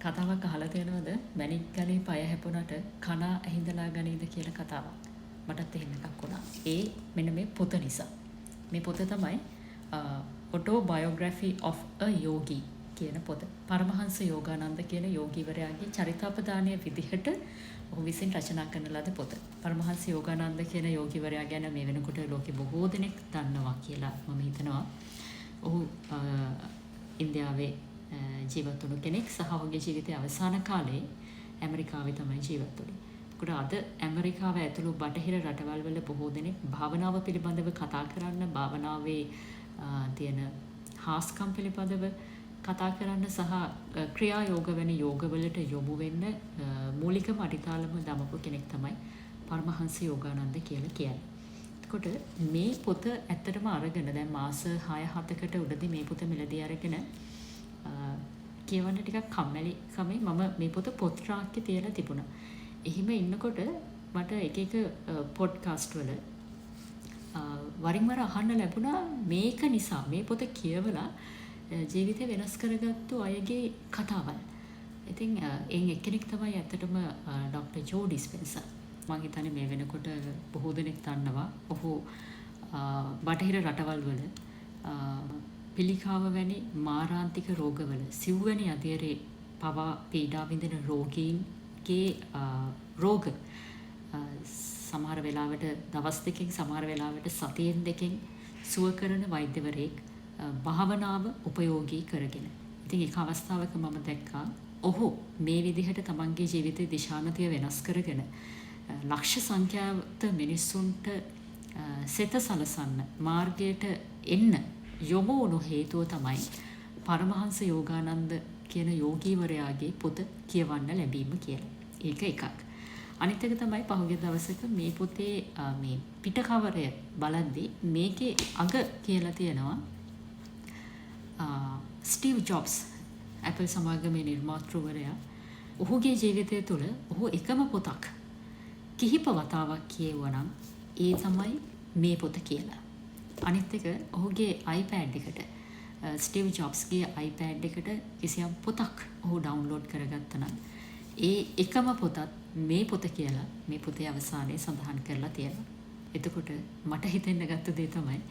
කතාවක් අහලා තියෙනවද? මැණික් ගලේ පය හැපුණට කන ඇහිඳලා ගනීද කියලා කතාවක්. මටත් එහෙම එකක් වුණා. ඒ මෙන්න මේ පොත නිසා. මේ පොත තමයි Autobiography of a Yogi කියන පොත. පරමහංස යෝගානන්ද කියන යෝගීවරයාගේ චරිතාපදානය විදිහට ඔහු විසින් රචනා කරන ලද පොත. පරමහංස යෝගානන්ද කියන යෝගීවරයා ගැන මේ වෙනකොට ලෝකෙ බොහෝ දෙනෙක් දන්නවා කියලා මම හිතනවා. ඔහු ඉන්දියාවේ ජීවත් වුණු කෙනෙක් සහ ඔහුගේ ජීවිතයේ අවසාන කාලේ ඇමරිකාවේ තමයි ජීවත් වුනේ. ඒකට අද ඇමරිකාව ඇතුළු බටහිර රටවල් වල බොහෝ දෙනෙක් භාවනාව පිළිබඳව කතා කරන්න, භාවනාවේ තියෙන හාස්කම් පිළිබඳව කතා කරන්න සහ ක්‍රියා යෝග වෙන යෝගවලට යොමු වෙන්න මූලිකම අඩිතාලම දමපු කෙනෙක් තමයි පරමහංස යෝගානන්ද කියලා කියන්නේ. එතකොට මේ පොත ඇත්තටම අරගෙන දැන් මාස 6-7කට උඩදී මේ පොත මිලදී අරගෙන කියවන්න ටිකක් කම්මැලි කමේ මම මේ පොත පොත් රාක්කේ තියලා තිබුණා. එහිම ඉන්නකොට මට එක පොඩ්කාස්ට් වල වරින් වර අහන්න ලැබුණා මේක නිසා මේ පොත කියවලා ජීවිතය වෙනස් කරගත්තු අයගේ කතාවල්. ඉතින් එයින් එක්කෙනෙක් තමයි ඇත්තටම ඩොක්ටර් ජෝ ඩිස්පෙන්සර්. මම හිතන්නේ මේ වෙනකොට බොහෝ දෙනෙක් දන්නවා. ඔහු බටහිර රටවල් වල පිළිකාව වැනි මාරාන්තික රෝගවල සිව්වැනි අධීරේ පවා පීඩා විඳින රෝගීන්ගේ රෝග සමහර වෙලාවට දවස් දෙකකින් සමහර වෙලාවට සතියෙන් දෙකකින් සුව කරන වෛද්‍යවරයෙක් භාවනාව උපයෝගී කරගෙන. ඉතින් ඒක අවස්ථාවක මම දැක්කා ඔහු මේ විදිහට තමන්ගේ ජීවිතේ දිශානතිය වෙනස් කරගෙන ලක්ෂ සංඛ්‍යාත මිනිස්සුන්ට සෙත සලසන්න මාර්ගයට එන්න යොමු වුණු හේතුව තමයි පරමහංස යෝගානන්ද කියන යෝගීවරයාගේ පොත කියවන්න ලැබීම කියලා. ඒක එකක්. අනිත් එක තමයි පහුගිය දවසක මේ පොතේ මේ පිටකවරය බලද්දී මේකේ අග කියලා තියෙනවා ස්ටීව් ජොබ්ස් Apple සමාගමේ නිර්මාතෘවරයා ඔහුගේ ජීවිතය තුළ ඔහු එකම පොතක් කිහිප වතාවක් කියවුවා නම් ඒ තමයි මේ පොත කියලා. අනිත් එක ඔහුගේ iPad එකට ස්ටීව් ජොබ්ස්ගේ iPad එකට කිසියම් පොතක් ඔහු ඩවුන්ලෝඩ් කරගත්තා නම් ඒ එකම පොතත් මේ පොත කියලා මේ පොතේ අවසානයේ සඳහන් කරලා තියෙනවා. එතකොට මට හිතෙන්න ගත්ත දේ තමයි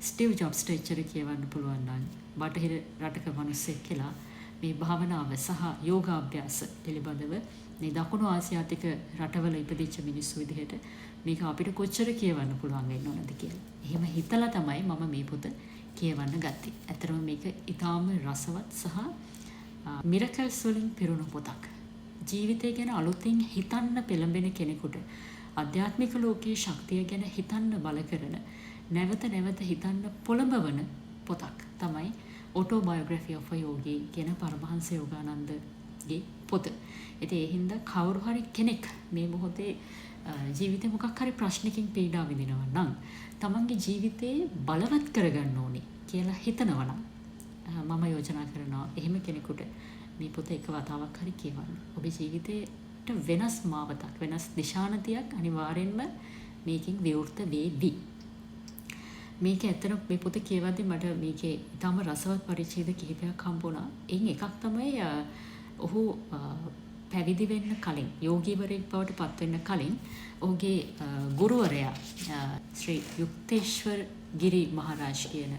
ස්ටීව් ජොබ්ස්ට එච්චර කියවන්න පුළුවන් නම් බටහිර රටක මිනිස්සෙක් කියලා මේ භාවනාව සහ යෝගාභ්‍යාස පිළිබඳව මේ දකුණු ආසියාතික රටවල ඉපදිච්ච මිනිස්සු විදිහට මේක අපිට කොච්චර කියවන්න පුළුවන් වෙන්න ඕනද කියලා. එහෙම හිතලා තමයි මම මේ පොත කියවන්න ගත්තේ. ඇත්තටම මේක ඊටාම රසවත් සහ මිරකල්ස් වලින් පිරුණු පොතක්. ජීවිතය ගැන අලුතින් හිතන්න පෙළඹෙන කෙනෙකුට ආධ්‍යාත්මික ලෝකයේ ශක්තිය ගැන හිතන්න බල කරන නැවත නැවත හිතන්න පොළඹවන පොතක් තමයි Autobiography of a Yogi කියන පරමහංස යෝගානන්දගේ පොත. ඉතින් ඒ හින්දා කවුරු හරි කෙනෙක් මේ මොහොතේ ජීවිතේ මොකක් හරි ප්‍රශ්නකින් පීඩා විඳිනවා නම් තමන්ගේ ජීවිතේ බලවත් කරගන්න ඕනේ කියලා හිතනවා නම් මම යෝජනා කරනවා එහෙම කෙනෙකුට මේ පොත එක වතාවක් හරි කියවන්න. ඔබේ ජීවිතේට වෙනස් මාවතක් වෙනස් දිශානතියක් අනිවාර්යෙන්ම මේකෙන් විවෘත වේවි. මේක ඇත්තටම මේ පොත කියවද්දී මට මේකේ ඊටම රසවත් පරිච්ඡේද කිහිපයක් හම්බුණා. එයින් එකක් තමයි ඔහු පැවිදි වෙන්න කලින් යෝගීවරයෙක් බවට පත් වෙන්න කලින් ඔහුගේ ගුරුවරයා ශ්‍රී යුක්තේශ්වර ගිරි මහරජ් කියන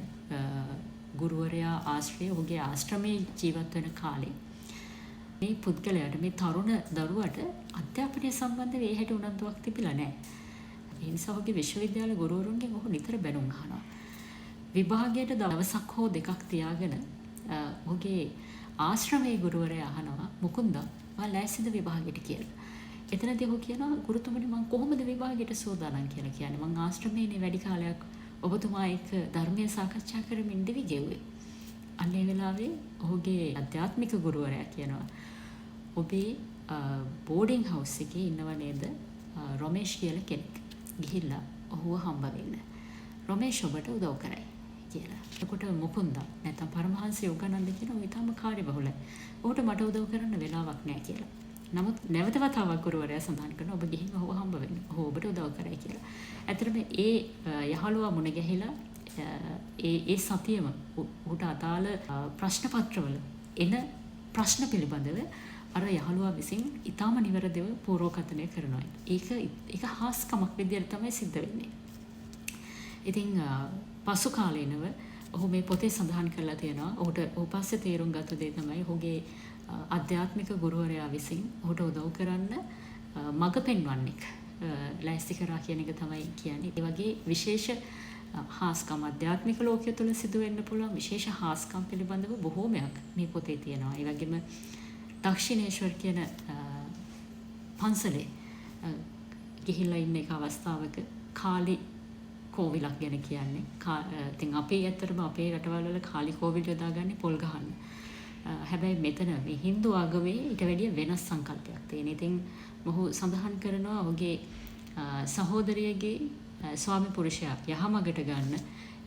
ගුරුවරයා ආශ්‍රයේ ඔහුගේ ආශ්‍රමයේ ජීවත් වෙන කාලේ මේ පුද්ගලයාට මේ තරුණ දරුවට අධ්‍යාපනය සම්බන්ධව ඒ හැට උනන්දුවක් තිබිලා නැහැ. ඒ නිසා ඔහුගේ විශ්වවිද්‍යාල ගුරුවරුන්ගෙන් ඔහු නිතර බැනුම් අහනවා. විභාගයට දවසක් හෝ දෙකක් තියාගෙන ඔහුගේ ආශ්‍රමයේ ගුරුවරයා අහනවා මුකුන්දා මම ලෑස්තිද විභාගයට කියලා. එතනදී ඔහු කියනවා ගුරුතුමනි මම කොහොමද විභාගයට සූදානම් කියලා කියන්නේ. මම ආශ්‍රමයේනේ වැඩි කාලයක් ඔබතුමා එක්ක ධර්මයේ සාකච්ඡා කරමින් ඉඳවි ගෙව්වේ. අන්න ඒ වෙලාවේ ඔහුගේ අධ්‍යාත්මික ගුරුවරයා කියනවා ඔබේ බෝඩින් හවුස් එකේ ඉන්නව නේද රොමේෂ් කියලා කෙනෙක්. ගිහිල්ලා ඔහුව හම්බ වෙන්න. රොමේෂ් ඔබට උදව් කරයි කියලා. එතකොට මුකුන්දා නැත්නම් පරමහංස යෝගානන්ද කියනවා ඊටම කාර්යබහුලයි. ඔහුට මට උදව් කරන්න වෙලාවක් නැහැ කියලා. නමුත් නැවත වතාවක් ගුරුවරයා සඳහන් කරනවා ඔබ ගිහින් ඔහුව හම්බ වෙන්න. ඔහු ඔබට උදව් කරයි කියලා. ඇත්තටම ඒ යහළුවා මුණ ගැහිලා ඒ සතියම ඔහුට අදාළ ප්‍රශ්න පත්‍රවල එන ප්‍රශ්න පිළිබඳව අර යහළුවා විසින් ඊටාම නිවැරදිව පූර්වකථනය කරනවා. ඒක හාස්කමක් විදියට තමයි සිද්ධ වෙන්නේ. ඉතින් පසු කාලීනව ඔහු මේ පොතේ සඳහන් කරලා තියෙනවා. ඔහු පස්සේ තේරුම් ගත්ත දේ තමයි ඔහුගේ ආධ්‍යාත්මික ගුරුවරයා විසින් ඔහුට උදව් කරන්න මඟ පෙන්වන්නෙක් ලෑස්ති කරා කියන එක තමයි කියන්නේ. ඒ වගේ විශේෂ හාස්කම් ආධ්‍යාත්මික ලෝකයේ තුල සිදු වෙන්න පුළුවන් විශේෂ හාස්කම් පිළිබඳව බොහෝමයක් මේ පොතේ තියෙනවා. ඒ වගේම දක්ෂිණේශ්වර කියන පන්සලේ ගිහිල්ලා ඉන්න එක අවස්ථාවක කාලි කෝවිලක් ගැන කියන්නේ. ඉතින් අපේ ඇත්තටම අපේ රටවල් වල කාලි කෝවිල් යොදාගන්නේ පොල් ගහන්න. හැබැයි මෙතන මේ Hindu ආගමේ ඊට වැඩිය වෙනස් සංකල්පයක් තියෙන. ඉතින් මොහු සඳහන් කරනවා ඔහුගේ සහෝදරියගේ ස්වාමි පුරුෂයා යහමගට ගන්න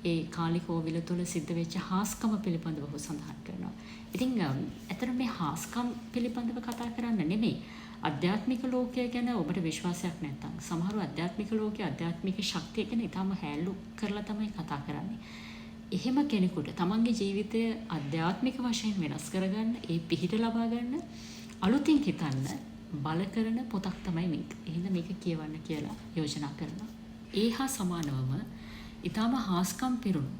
ඒ කාලි කෝවිල තුල සිද්ධ වෙච්ච හාස්කම පිළිබඳව ඔහු සඳහන් කරනවා. ඉතින් ඇත්තට මේ හාස්කම් පිළිබඳව කතා කරන්න නෙමෙයි. අධ්‍යාත්මික ලෝකය ගැන ඔබට විශ්වාසයක් නැත්නම් සමහරව අධ්‍යාත්මික ලෝකයේ අධ්‍යාත්මික ශක්තිය ගැන ඊටම හැලු කරලා තමයි කතා කරන්නේ. එහෙම කෙනෙකුට තමන්ගේ ජීවිතය අධ්‍යාත්මික වශයෙන් වෙනස් කරගන්න, ඒ පිහිට ලබා ගන්න, අලුතින් හිතන්න බල කරන පොතක් තමයි මේක. එහෙනම් මේක කියවන්න කියලා යෝජනා කරනවා. ඒ හා සමානවම ඊටම හාස්කම් පිරුණු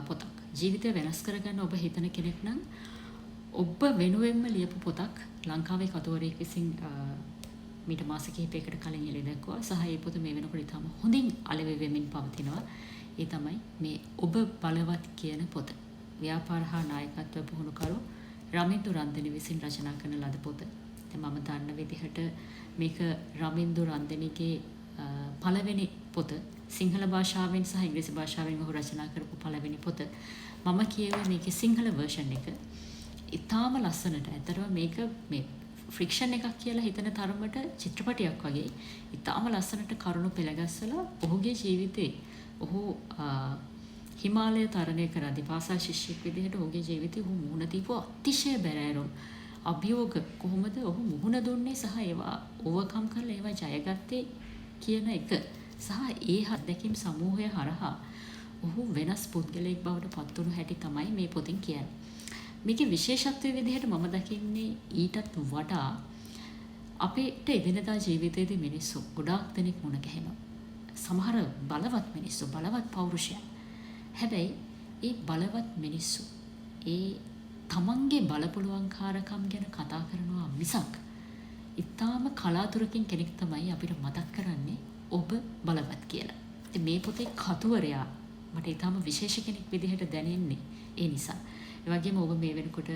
පොතක්. ජීවිතය වෙනස් කරගන්න ඔබ හිතන කෙනෙක් නම් ඔබ වෙනුවෙන්ම ලියපු පොතක් ලංකාවේ කතුවරයෙක් විසින් මීට මාස කිහිපයකට කලින් එළි දැක්වුවා. සහ මේ පොත මේ වෙනකොට ඊටම හොඳින් අලෙවි වෙමින් පවතිනවා. ඒ තමයි මේ ඔබ බලවත් කියන පොත. ව්‍යාපාර හා නායකත්ව පුහුණුකරු රමින්දු රන්දෙනි විසින් රචනා කරන ලද පොත. මම දන්න විදිහට මේක රමින්දු රන්දෙනිගේ පළවෙනි පොත. සිංහල භාෂාවෙන් සහ ඉංග්‍රීසි භාෂාවෙන් ඔහු රචනා කරපු පළවෙනි පොත. මම කියුවේ මේකේ සිංහල වර්ෂන් එක. ඉතාම ලස්සනට. ඇත්තටම මේක මේ ෆ්‍රික්ෂන් එකක් කියලා හිතන තරමට චිත්‍රපටයක් වගේ ඉතාම ලස්සනට කරුණු පෙළගස්සලා ඔහුගේ ජීවිතේ ඔහු හිමාලය තරණය කරද්දී පාසල් ශිෂ්‍යෙක් විදිහට ඔහුගේ ජීවිතේ ඔහු මුහුණ දීපු අතිශය බැරෑරුම් අභියෝග කොහොමද ඔහු මුහුණ දුන්නේ සහ ඒවා ඕවර්කම් කරලා ඒවා ජයගත්තේ කියන එක සහ ඒ අත්දැකීම් සමූහය හරහා ඔහු වෙනස් පුද්ගලයෙක් බවට පත් වුණු හැටි තමයි මේ පොතින් කියන්නේ. මේකේ විශේෂත්වය විදිහට මම දකින්නේ ඊටත් වඩා අපේට එදිනදා ජීවිතයේදී මිනිස්සු ගොඩාක් දෙනෙක් මුණ ගැහෙනවා. සමහර බලවත් මිනිස්සු, බලවත් පෞරුෂයන්. හැබැයි ඒ බලවත් මිනිස්සු ඒ තමන්ගේ බලපුලුවන්කාරකම් ගැන කතා කරනවා මිසක් ඉතාම කලාතුරකින් කෙනෙක් තමයි අපිට මතක් කරන්නේ ඔබ බලවත් කියලා. ඉතින් මේ පොතේ කතුවරයා මට ඉතාම විශේෂ කෙනෙක් විදිහට දැනෙන්නේ ඒ නිසා. ඒ වගේම ඔබ මේ වෙනකොට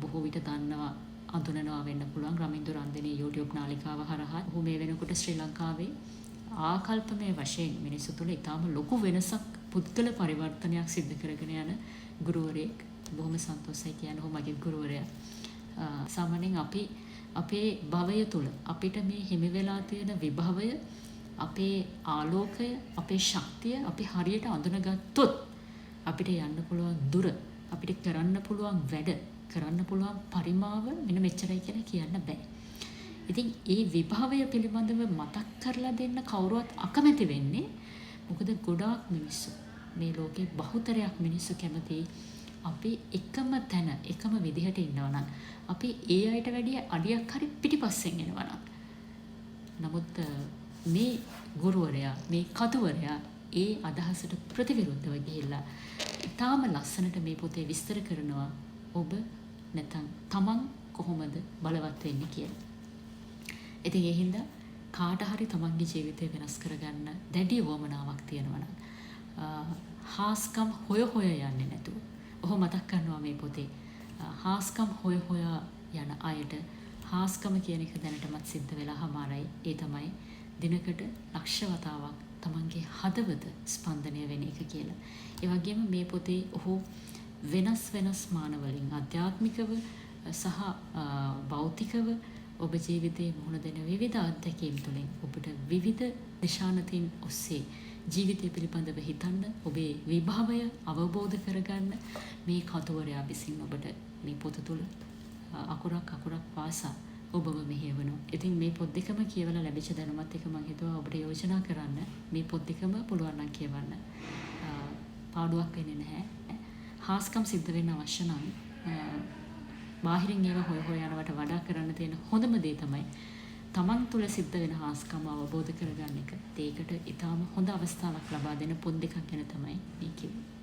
බොහෝ විට දන්නවා අඳුනනවා වෙන්න පුළුවන් රමින්දු රන්දෙනී YouTube නාලිකාව හරහා ඔහු මේ වෙනකොට ශ්‍රී ලංකාවේ ආකල්පමය වශයෙන් මිනිස්සු තුළ ඉතාම ලොකු වෙනසක් පුද්ගල පරිවර්තනයක් සිදු කරගෙන යන ගුරුවරයෙක්. බොහොම සන්තෝෂයි කියන්නේ ඔහු මගේ ගුරුවරයා. සාමාන්‍යයෙන් අපි අපේ භවය තුළ අපිට මේ හිමි වෙලා තියෙන විභවය, අපේ ආලෝකය, අපේ ශක්තිය අපි හරියට අඳුනගත්තොත් අපිට යන්න පුළුවන් දුර, අපිට කරන්න පුළුවන් වැඩ, කරන්න පුළුවන් පරිමාව මෙන්න මෙච්චරයි කියලා කියන්න බෑ. ඉතින් ඒ විභවය පිළිබඳව මතක් කරලා දෙන්න කවුරුවත් අකමැති වෙන්නේ. මොකද ගොඩාක් මිනිස්සු මේ ලෝකේ බහුතරයක් මිනිස්සු කැමති අපි එකම තැන එකම විදිහට ඉන්නවා නම් අපි ඒ අයට වැඩිය අඩියක් හරි පිටිපස්සෙන් එනවා නම්. නමුත් මේ ගුරුවරයා, මේ කතුවරයා ඒ අදහසට ප්‍රතිවිරුද්ධව ගිහිල්ලා ඉතාම ලස්සනට මේ පොතේ විස්තර කරනවා ඔබ නැත්නම් තමන් කොහොමද බලවත් වෙන්නේ කියලා. ඉතින් ඒ හින්දා කාට හරි තමන්ගේ ජීවිතය වෙනස් කරගන්න දැඩි වමනාවක් තියෙනවා නම් හාස්කම් හොය යන්නේ නැතුව ඔහු මතක් කරනවා මේ පොතේ හාස්කම් හොය යන අයට හාස්කම කියන එක දැනටමත් සිද්ධ වෙලා හමාරයි. ඒ තමයි දිනකට ලක්ෂ වතාවක් තමන්ගේ හදවත ස්පන්දනය වෙන එක කියලා. ඒ වගේම මේ පොතේ ඔහු වෙනස් මානවලින් ආධ්‍යාත්මිකව සහ භෞතිකව ඔබ ජීවිතයේ මුහුණ දෙන විවිධ අත්දැකීම් තුළින් ඔබට විවිධ දිශානතින් ඔස්සේ ජීවිතය පිළිබඳව හිතන්න, ඔබේ විභවය අවබෝධ කරගන්න මේ කතුවරයා විසින් ඔබට මේ පොත තුළ අකුරක් පාසා ඔබව මෙහෙයවනවා. ඉතින් මේ පොත් දෙකම කියවලා ලැබිච්ච දැනුමත් එක්ක මම හිතුවා ඔබට යෝජනා කරන්න මේ පොත් දෙකම පුළුවන් නම් කියවන්න. පාඩුවක් වෙන්නේ නැහැ. හාස්කම් සිද්ධ වෙන්න අවශ්‍ය නම් බාහිරින් ඒවා හොය යනවට වඩා කරන්න තියෙන හොඳම දේ තමයි තමන් තුළ සිද්ධ වෙන හාස්කම අවබෝධ කරගන්න එක. ඒකට ඊටාම හොඳ අවස්ථාවක් ලබා දෙන පොත් දෙකක් ගැන තමයි මේ කිව්වේ.